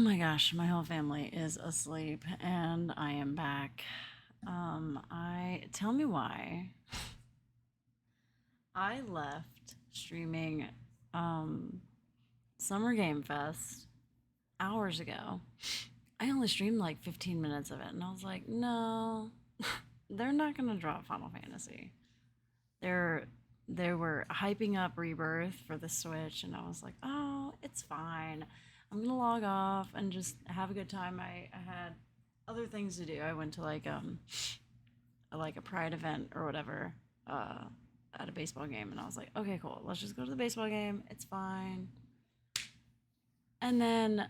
my gosh, my whole family is asleep and I am back. I tell me why. I left streaming Summer Game Fest hours ago. I only streamed like 15 minutes of it and I was like, no, they're not gonna drop Final Fantasy. They're they were hyping up Rebirth for the Switch and I was like, oh, it's fine. I'm gonna log off and just have a good time. I had other things to do. I went to like a pride event or whatever at a baseball game, and I was like, okay, cool. Let's just go to the baseball game. It's fine. And then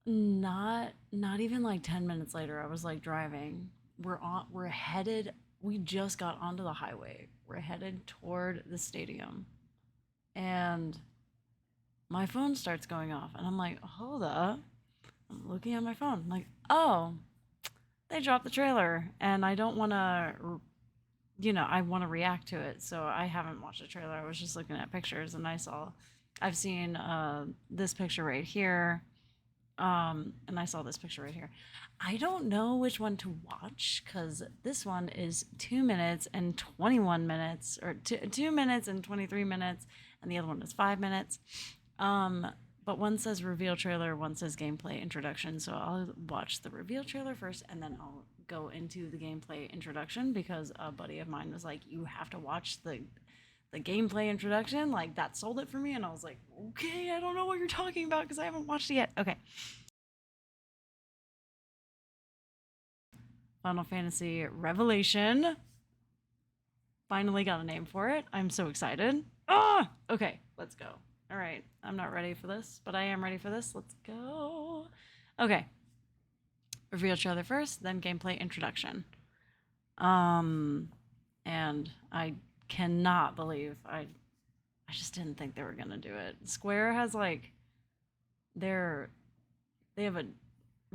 not even like 10 minutes later, I was like driving. We're headed. We just got onto the highway. We're headed toward the stadium, and my phone starts going off, and I'm like, hold up. I'm looking at my phone. I'm like, oh, they dropped the trailer, and I don't want to, I want to react to it. So I haven't watched the trailer. I was just looking at pictures, and I've seen this picture right here, and I saw this picture right here. I don't know which one to watch because this one is 2 minutes and 21 minutes, or 2 minutes and 23 minutes, and the other one is 5 minutes. But one says reveal trailer, one says gameplay introduction. So I'll watch the reveal trailer first, and then I'll go into the gameplay introduction because a buddy of mine was like, "You have to watch the gameplay introduction." Like that sold it for me, and I was like, "Okay, I don't know what you're talking about because I haven't watched it yet." Okay. Final Fantasy Revelation. Finally got a name for it. I'm so excited. Ah! Okay, let's go. All right, I'm not ready for this, but I am ready for this. Let's go. Okay. Reveal trailer first, then gameplay introduction. And I cannot believe I just didn't think they were gonna do it. Square has like they have a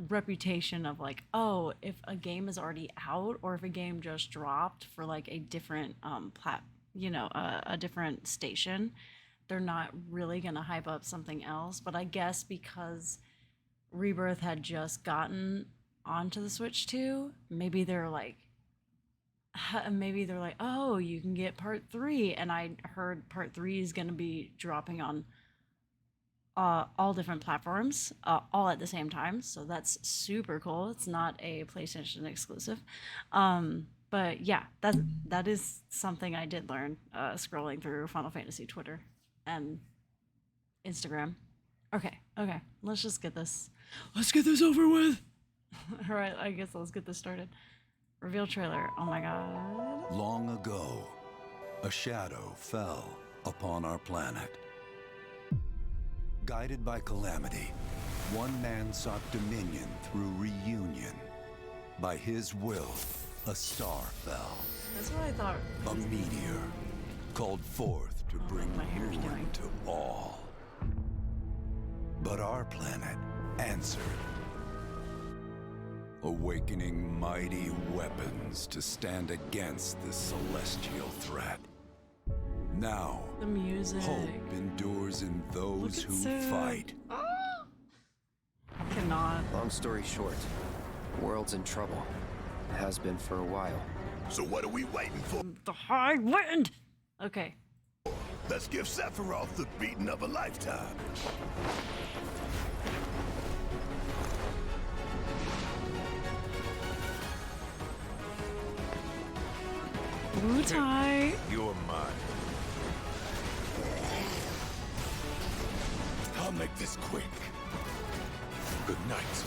reputation of like, oh, if a game is already out or if a game just dropped for like a different a different station, they're not really gonna hype up something else. But I guess because Rebirth had just gotten onto the Switch too, maybe they're like, oh, you can get part 3, and I heard part 3 is gonna be dropping on all different platforms, all at the same time. So that's super cool. It's not a PlayStation exclusive. But yeah, that is something I did learn scrolling through Final Fantasy Twitter and Instagram. Okay, let's just get this. Let's get this over with. All right, I guess let's get this started. Reveal trailer. Oh my god. Long ago, a shadow fell upon our planet. Guided by calamity, one man sought dominion through reunion. By his will, a star fell. That's what I thought. A meteor called forth to bring ruin to all. But our planet answered, awakening mighty weapons to stand against this celestial threat. Now, The music. hope endures in those who fight. Cannot. Long story short, the world's in trouble. It has been for a while. So what are we waiting for? The high wind. Okay. Let's give Sephiroth the beating of a lifetime. Blue tie. You're mine. I'll make this quick. Good night.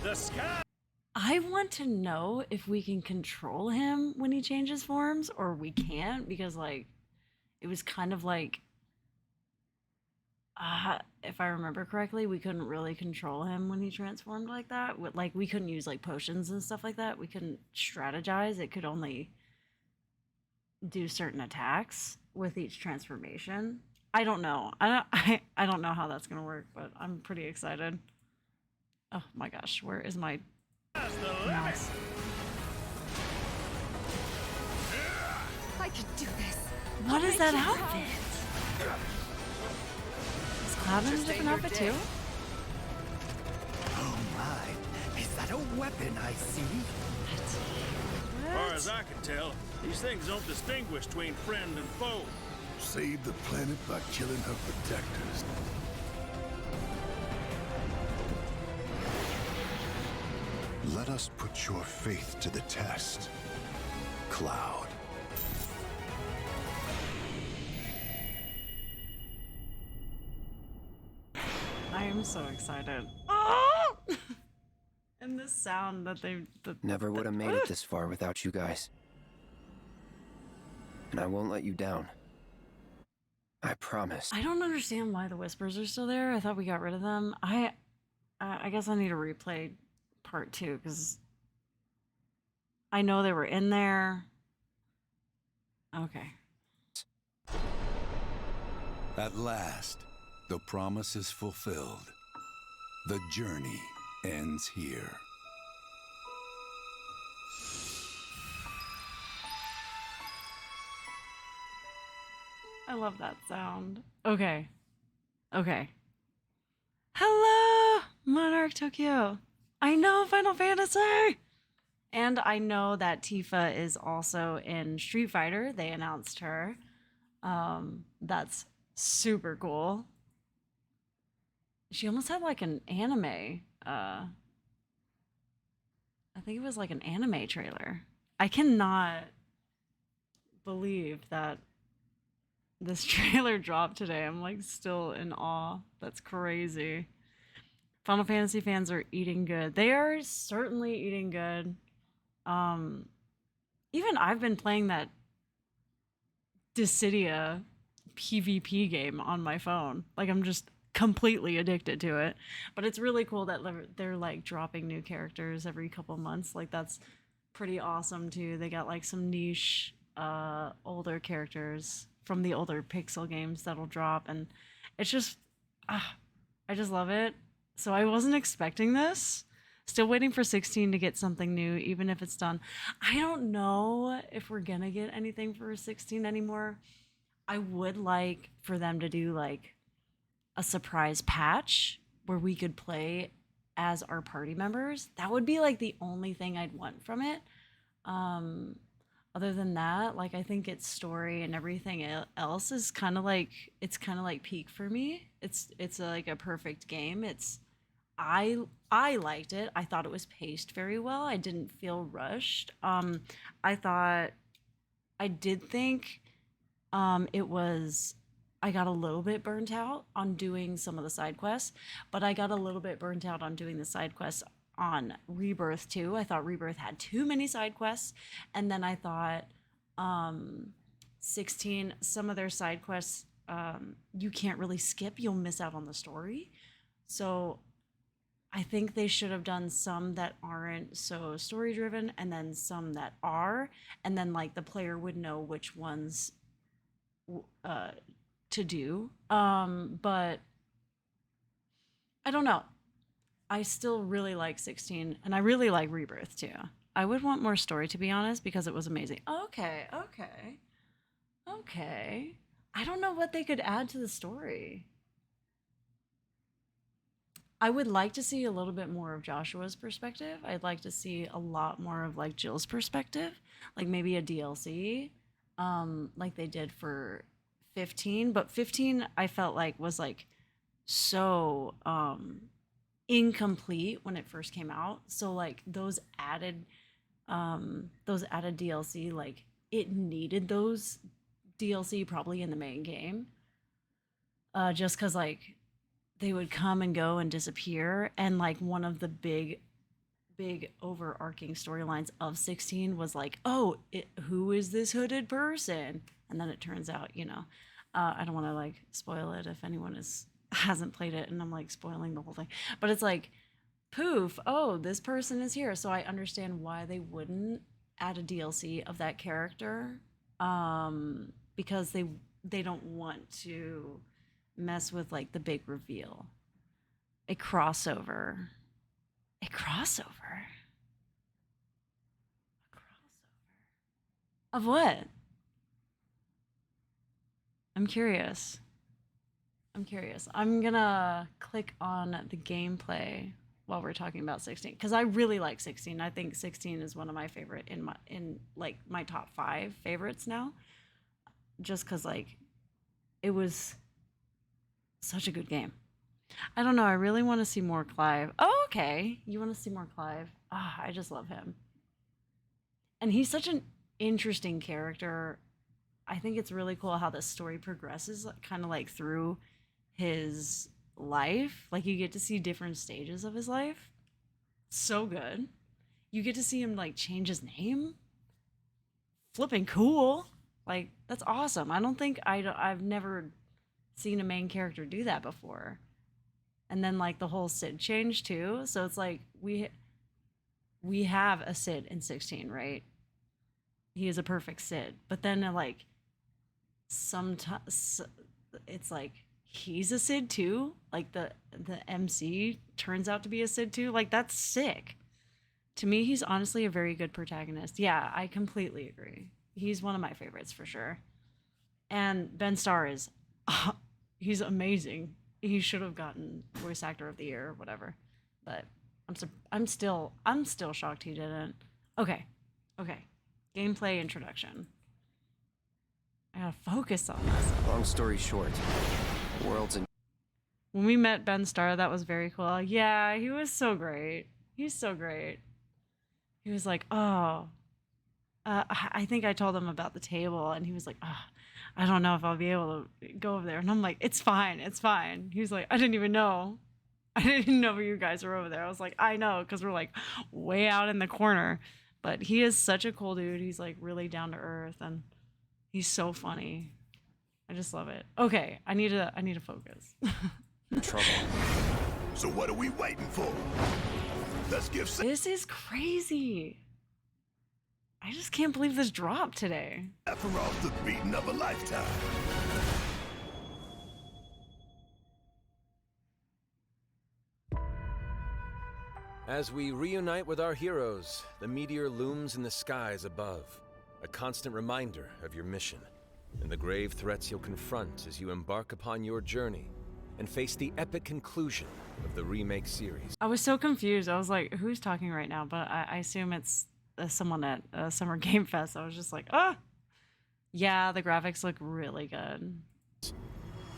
The sky. I want to know if we can control him when he changes forms or we can't, because like it was kind of like if I remember correctly, we couldn't really control him when he transformed like that. Like we couldn't use like potions and stuff like that. We couldn't strategize. It could only do certain attacks with each transformation. I don't know. I don't know how that's gonna work, but I'm pretty excited. Oh my gosh, where is my mouse? I could do this. What is that outfit? Is Cloud in a different outfit too? No weapon, I see. As far as I can tell, these things don't distinguish between friend and foe. Save the planet by killing her protectors. Let us put your faith to the test, Cloud. I am so excited. Oh! And the sound that they... Never would have made it this far without you guys. And I won't let you down. I promise. I don't understand why the whispers are still there. I thought we got rid of them. I guess I need to replay part 2 because I know they were in there. Okay. At last, the promise is fulfilled. The journey ends here. I love that sound. Okay. Okay. Hello, Monarch Tokyo. I know Final Fantasy. And I know that Tifa is also in Street Fighter. They announced her. That's super cool. She almost had like an anime. I think it was like an anime trailer. I cannot believe that this trailer dropped today. I'm like still in awe. That's crazy. Final Fantasy fans are eating good. They are certainly eating good. Even I've been playing that Dissidia PvP game on my phone. Like I'm just completely addicted to it. But it's really cool that they're like dropping new characters every couple months. Like that's pretty awesome too. They got like some niche older characters from the older Pixel games that'll drop, and it's just I just love it. So I wasn't expecting this. Still waiting for 16 to get something new, even if it's done. I don't know if we're gonna get anything for 16 anymore. I would like for them to do like a surprise patch where we could play as our party members. That would be like the only thing I'd want from it. Other than that, like I think its story and everything else is kind of like peak for me. It's like a perfect game. I liked it. I thought it was paced very well. I didn't feel rushed. I did think I got a little bit burnt out on doing some of the side quests, but I got a little bit burnt out on doing the side quests on Rebirth too. I thought Rebirth had too many side quests, and then I thought 16, some of their side quests you can't really skip. You'll miss out on the story. So I think they should have done some that aren't so story driven and then some that are, and then like the player would know which ones to do. But I don't know. I still really like 16 and I really like Rebirth too. I would want more story, to be honest, because it was amazing. Okay. I don't know what they could add to the story. I would like to see a little bit more of Joshua's perspective. I'd like to see a lot more of like Jill's perspective, like maybe a DLC, like they did for 15. But 15, I felt like was like so incomplete when it first came out. So like those added DLC, like it needed those DLC probably in the main game, just because like they would come and go and disappear, and like one of the big overarching storylines of 16 was like, who is this hooded person? And then it turns out, I don't want to like spoil it if anyone hasn't played it and I'm like spoiling the whole thing, but it's like poof, this person is here. So I understand why they wouldn't add a DLC of that character, because they don't want to mess with like the big reveal. A crossover of what? I'm curious. I'm gonna click on the gameplay while we're talking about 16, because I really like 16. I think 16 is one of my favorite in like my top 5 favorites now, just because like it was such a good game. I don't know. I really want to see more Clive. Oh, okay. You want to see more Clive? Ah, I just love him. And he's such an interesting character. I think it's really cool how the story progresses kind of like through his life. Like you get to see different stages of his life. So good. You get to see him like change his name. Flipping cool. Like that's awesome. I don't think I've never seen a main character do that before. And then like the whole Sid change too. So it's like we have a Sid in 16, right? He is a perfect Sid. But then like sometimes it's like he's a Sid too. Like the MC turns out to be a Sid too. Like that's sick. To me, he's honestly a very good protagonist. Yeah, I completely agree. He's one of my favorites for sure. And Ben Starr is he's amazing. He should have gotten voice actor of the year or whatever. But I'm still shocked he didn't. Okay. Gameplay introduction. I gotta focus on this. Long story short, worlds in. When we met Ben Starr, that was very cool. Yeah, he was so great. He's so great. He was like, oh, I think I told him about the table, and he was like, oh, I don't know if I'll be able to go over there. And I'm like, it's fine. He was like, I didn't even know you guys were over there. I was like, I know, because we're like way out in the corner. But he is such a cool dude. He's like really down to earth, and he's so funny. I just love it. Okay, I need to focus. Trouble. So what are we waiting for? Let's give This is crazy. I just can't believe this dropped today. Sephiroth off the beating of a lifetime. As we reunite with our heroes, the meteor looms in the skies above, a constant reminder of your mission and the grave threats you'll confront as you embark upon your journey and face the epic conclusion of the remake series. I was so confused. I was like, who's talking right now? But I assume it's someone at Summer Game Fest. I was just like, yeah, the graphics look really good.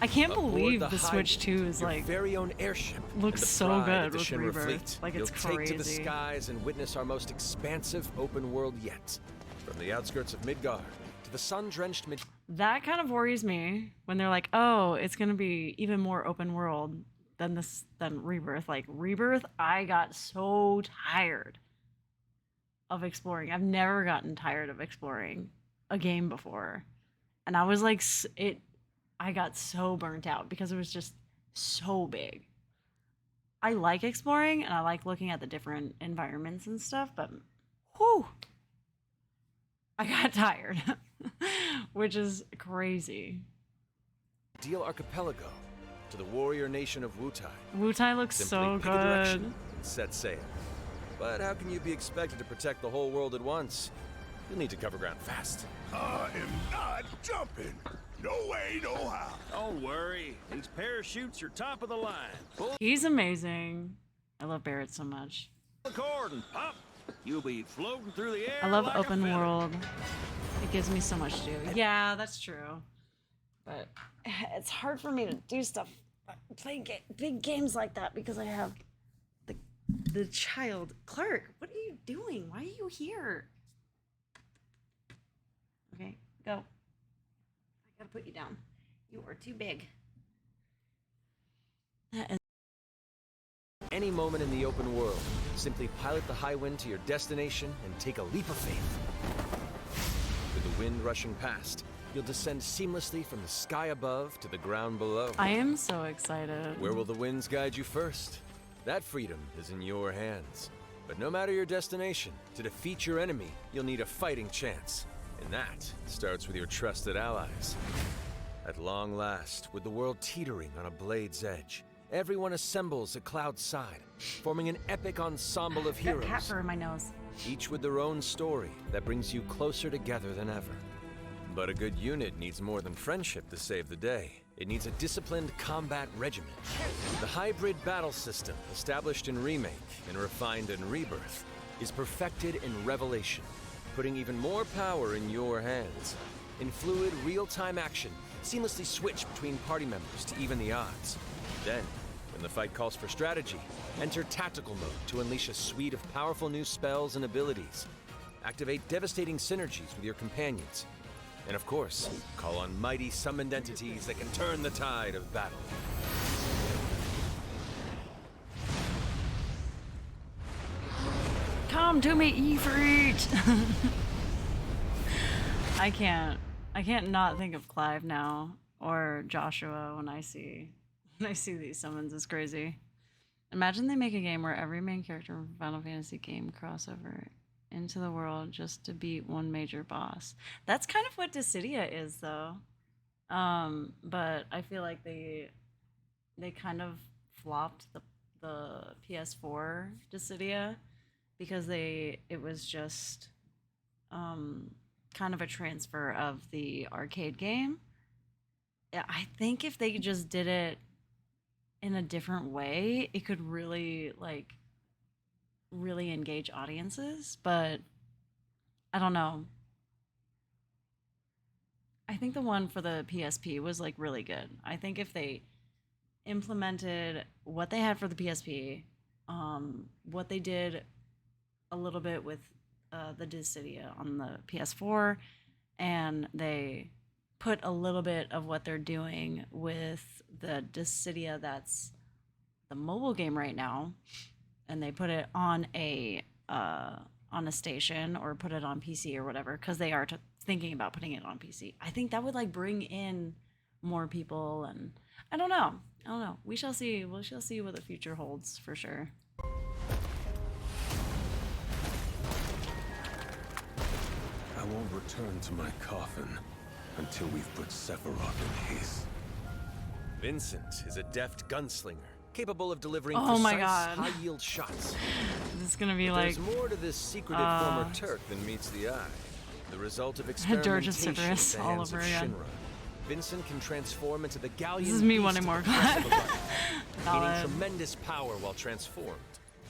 I can't believe the Switch 2 is like very own airship. Looks so good with Rebirth. Fleet. Like it's You'll crazy. Take to the skies and witness our most expansive open world yet. From the outskirts of Midgard to the sun-drenched mid. That kind of worries me when they're like, oh, it's gonna be even more open world than Rebirth. Like Rebirth, I got so tired of exploring. I've never gotten tired of exploring a game before, and I was like, I got so burnt out because it was just so big. I like exploring and I like looking at the different environments and stuff, but whew, I got tired, which is crazy. Deal Archipelago to the warrior nation of Wutai. Wutai looks Simply so pick a direction good. and set sail. But how can you be expected to protect the whole world at once? You'll need to cover ground fast. I am not jumping. No way, no how. Don't worry. These parachutes are top of the line. Pull He's amazing. I love Barrett so much. the cord and pop. You'll be floating through the air. I love like a open feather. world. It gives me so much to do. Yeah, that's true. But it's hard for me to do stuff, play big games like that because I have the child. Clark, what are you doing? Why are you here? Okay, go. I gotta put you down. You are too big. That is Any moment in the open world, simply pilot the high wind to your destination and take a leap of faith. With the wind rushing past, you'll descend seamlessly from the sky above to the ground below. I am so excited. Where will the winds guide you first? That freedom is in your hands. But no matter your destination, to defeat your enemy, you'll need a fighting chance. And that starts with your trusted allies. At long last, with the world teetering on a blade's edge, everyone assembles at Cloud's side, forming an epic ensemble of Got heroes, cat fur in my nose. each with their own story that brings you closer together than ever. But a good unit needs more than friendship to save the day. It needs a disciplined combat regimen. The hybrid battle system, established in Remake and refined in Rebirth, is perfected in Revelation, putting even more power in your hands. In fluid, real-time action, seamlessly switch between party members to even the odds. Then, when the fight calls for strategy, enter tactical mode to unleash a suite of powerful new spells and abilities. Activate devastating synergies with your companions. And of course, call on mighty summoned entities that can turn the tide of battle. Come to me, Ifrit! I can't not think of Clive now, or Joshua when I see these summons. It's crazy. Imagine they make a game where every main character from Final Fantasy game crossover into the world just to beat one major boss. That's kind of what Dissidia is, though. But I feel like they kind of flopped the PS4 Dissidia because it was just kind of a transfer of the arcade game. Yeah, I think if they just did it in a different way, it could really engage audiences, but I don't know. I think the one for the PSP was like really good. I think if they implemented what they had for the PSP, what they did a little bit with the Dissidia on the PS4, and they put a little bit of what they're doing with the Dissidia that's the mobile game right now, and they put it on a station or put it on PC or whatever, because they are thinking about putting it on PC. I think that would like bring in more people, and I don't know. We shall see. We shall see what the future holds for sure. I won't return to my coffin until we've put Sephiroth in his. Vincent is a deft gunslinger, capable of delivering Oh my precise, God. high-yield shots. This is gonna be But like there's more to this secretive former Turk than meets the eye. The result of Dirge of experimentation Cerberus at the all hands over of again. Shinra. Vincent can transform into the galleon This is me beast wanting at more the press of a button, gaining Valid. tremendous power while transformed.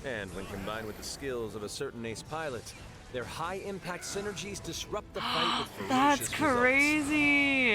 And when combined with the skills of a certain ace pilot, their high-impact synergies disrupt the fight with ferocious That's results. crazy.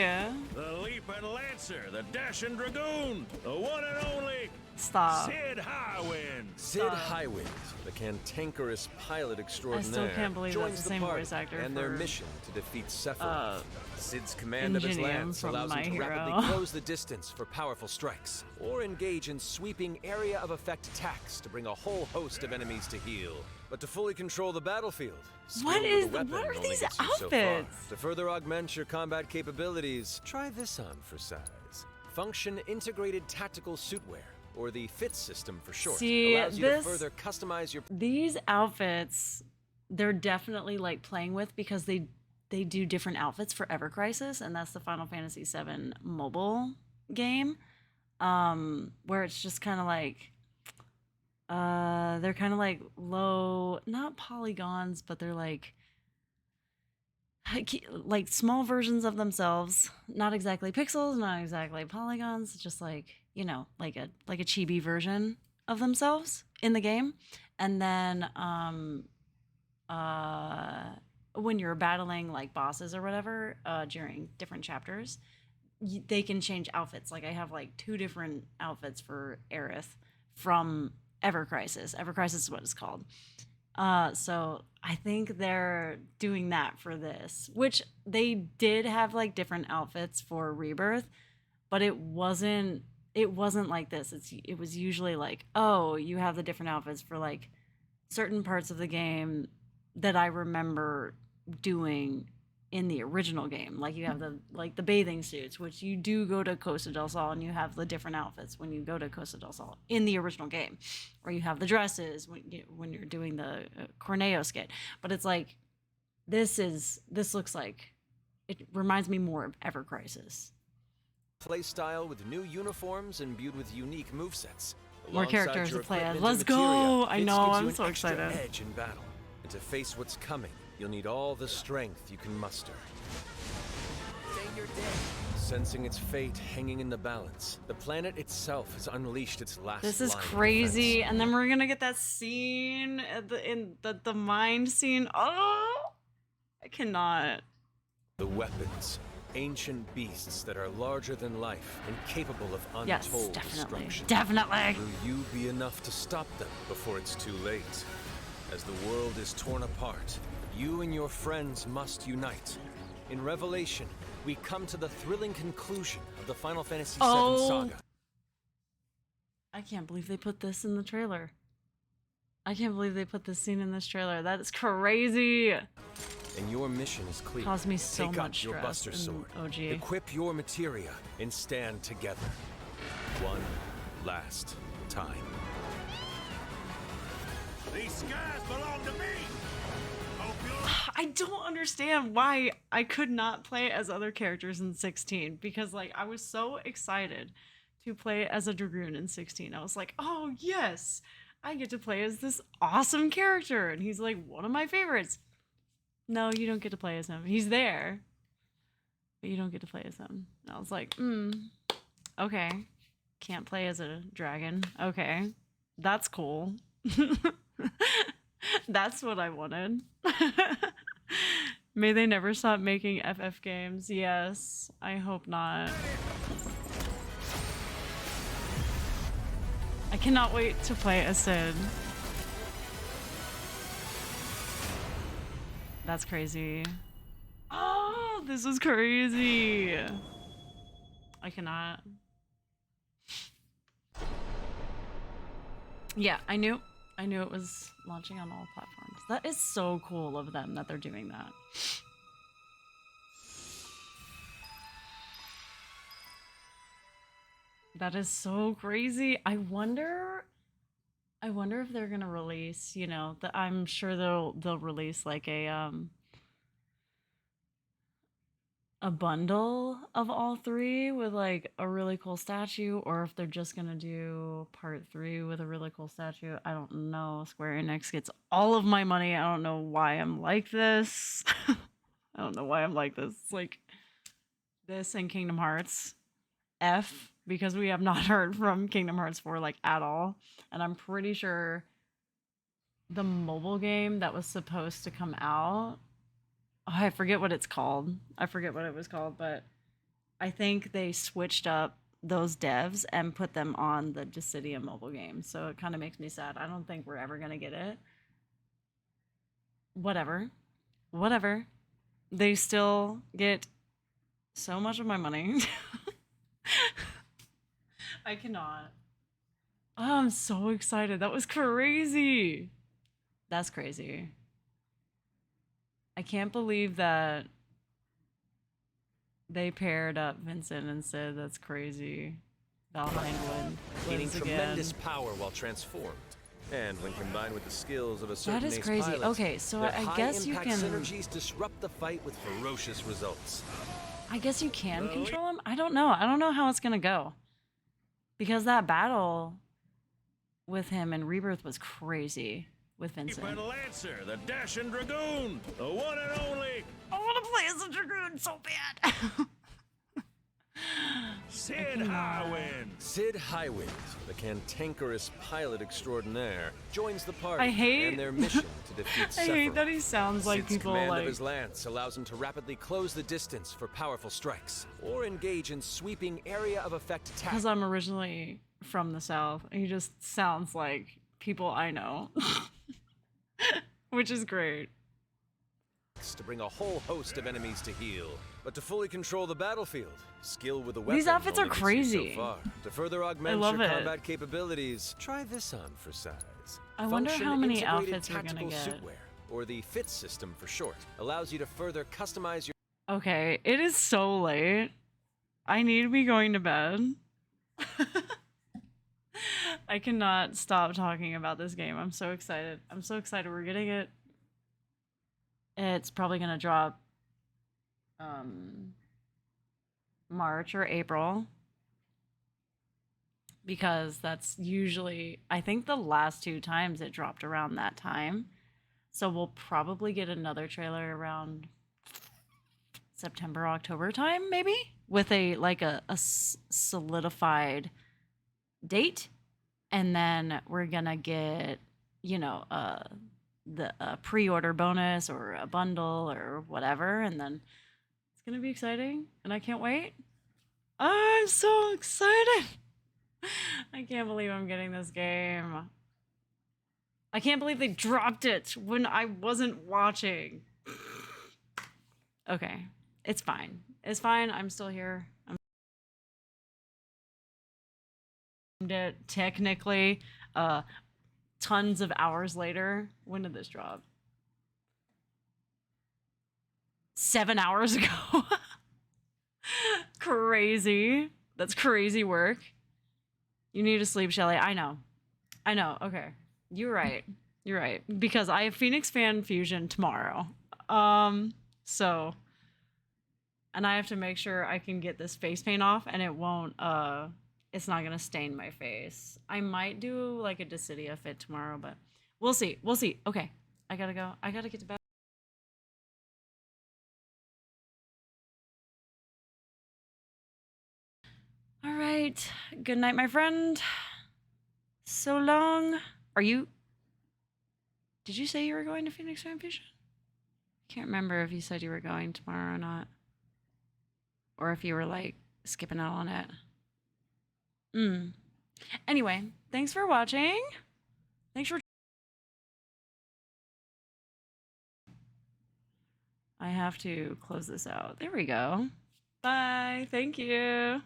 The Leaping Lancer, the Dashing Dragoon, the one and only Stop. Sid Highwind. Sid Highwind, the cantankerous pilot extraordinaire, can't believe joins that's the the same party voice actor and their for, mission to defeat Sephiroth. Sid's command of his Ingenium lance from allows him My to Hero. rapidly close the distance for powerful strikes, or engage in sweeping area of effect attacks to bring a whole host of enemies to heel. But to fully control the battlefield, skill What with is- a weapon what are only these gets you so far. outfits? To further augment your combat capabilities, try this on for size. Function Integrated Tactical Suitwear, or the FIT system for short, See, allows you to this- further customize your These outfits, they're definitely like playing with, because they do different outfits for Ever Crisis, and that's the Final Fantasy VII mobile game, where it's just kind of like they're kind of like low, not polygons, but they're like small versions of themselves, not exactly pixels, not exactly polygons, just like, you know, like a chibi version of themselves in the game. And then when you're battling like bosses or whatever during different chapters, they can change outfits. Like I have like 2 different outfits for Aerith from Ever Crisis. Ever Crisis is what it's called. So I think they're doing that for this, which they did have like different outfits for Rebirth, but it wasn't like this. It was usually like, oh, you have the different outfits for like certain parts of the game that I remember doing in the original game. Like you have the bathing suits, which you do go to Costa del Sol, and you have the different outfits when you go to Costa del Sol in the original game, or you have the dresses when you're doing the Corneo skit. But it's like this looks like, it reminds me more of Ever Crisis. playstyle with new uniforms imbued with unique movesets. More Alongside characters your to play as. equipment Let's and go! materia, I this know, gives I'm you an so extra excited. edge in battle. And to face what's coming, you'll need all the strength you can muster. Say your day. Sensing its fate hanging in the balance, the planet itself has unleashed its last This is line of crazy. defense. And then we're gonna get that scene at the mind scene. Oh, I cannot. The weapons, ancient beasts that are larger than life and capable of untold Yes, definitely. destruction. Definitely. Will you be enough to stop them before it's too late? As the world is torn apart, you and your friends must unite. In Revelation, we come to the thrilling conclusion of the Final Fantasy VII saga. I can't believe they put this in the trailer. I can't believe they put this scene in this trailer. That is crazy. And your mission is clear. Caused me so Take much up your stress Buster in Sword, OG. equip your materia, and stand together. One last time. These skies belong to me! Hope you'll... I don't understand why I could not play as other characters in 16 because like I was so excited to play as a Dragoon in 16. I was like, oh yes, I get to play as this awesome character and he's like one of my favorites. No, you don't get to play as him. He's there, but you don't get to play as him. And I was like, okay. Can't play as a dragon. Okay. That's cool. That's what I wanted. May they never stop making FF games. Yes, I hope not. I cannot wait to play as Sid. That's crazy. Oh, this is crazy. I cannot. Yeah, I knew it was launching on all platforms. That is so cool of them that they're doing that. That is so crazy. I wonder if they're gonna release, you know, I'm sure they'll release like a bundle of all three with like a really cool statue, or if they're just gonna do part 3 with a really cool statue. I don't know. Square Enix gets all of my money. I don't know why I'm like this. I don't know why I'm like this. It's like this and Kingdom Hearts F, because we have not heard from Kingdom Hearts 4 like at all. And I'm pretty sure the mobile game that was supposed to come out, I forget what it's called. I forget what it was called, but I think they switched up those devs and put them on the Dissidia mobile game. So it kind of makes me sad. I don't think we're ever going to get it. Whatever. Whatever. They still get so much of my money. I cannot. Oh, I'm so excited. That was crazy. That's crazy. I can't believe that they paired up Vincent and Sid. That's crazy. Valheim Gaining wins again. tremendous power while transformed. And when combined with the skills of a certain That is ace crazy. pilot, Okay, so their I guess you high-impact can... synergies disrupt the fight with ferocious results. I guess you can control him? I don't know. I don't know how it's gonna go. Because that battle with him in Rebirth was crazy with Vincent. And Lancer, the Dashing Dragoon, the one and only I want to play as a Dragoon so bad. Sid Highwind. Sid Highwind, the cantankerous pilot extraordinaire, joins the party I hate- and their mission to defeat I hate Sephiroth. that he sounds like Sid's people command like... of his lance allows him to rapidly close the distance for powerful strikes, or engage in sweeping area of effect attacks. Because I'm originally from the South, he just sounds like people I know. Which is great. To bring a whole host of enemies to heal, but to fully control the battlefield, skill with the weapon. These outfits are only gets you crazy. So far. To further augment love your it. combat capabilities, try this on for size. I wonder Function how many integrated outfits we're gonna tactical get. suitwear, or the FIT system for short, allows you to further customize your. Okay, it is so late. I need to be going to bed. I cannot stop talking about this game. I'm so excited. I'm so excited. We're getting it. It's probably going to drop March or April. Because that's usually, I think the last 2 times it dropped around that time. So we'll probably get another trailer around September, October time, maybe? with a like a solidified date, and then we're gonna get, you know, the pre-order bonus or a bundle or whatever, and then it's gonna be exciting, and I can't wait. I'm so excited. I can't believe I'm getting this game. I can't believe they dropped it when I wasn't watching. Okay, it's fine. It's fine. I'm still here. I'm it technically. Tons of hours later. When did this drop? 7 hours ago. Crazy. That's crazy work. You need to sleep, Shelly. I know. I know. Okay. You're right. You're right. Because I have Phoenix Fan Fusion tomorrow. So, and I have to make sure I can get this face paint off, and it won't, it's not gonna stain my face. I might do like a Dissidia fit tomorrow, but we'll see. We'll see. Okay. I gotta go. I gotta get to bed. All right. Good night, my friend. So long. Are you... Did you say you were going to Phoenix Fan Fusion? I can't remember if you said you were going tomorrow or not. Or if you were, like, skipping out on it. Anyway, thanks for watching. Thanks for... I have to close this out. There we go. Bye. Thank you.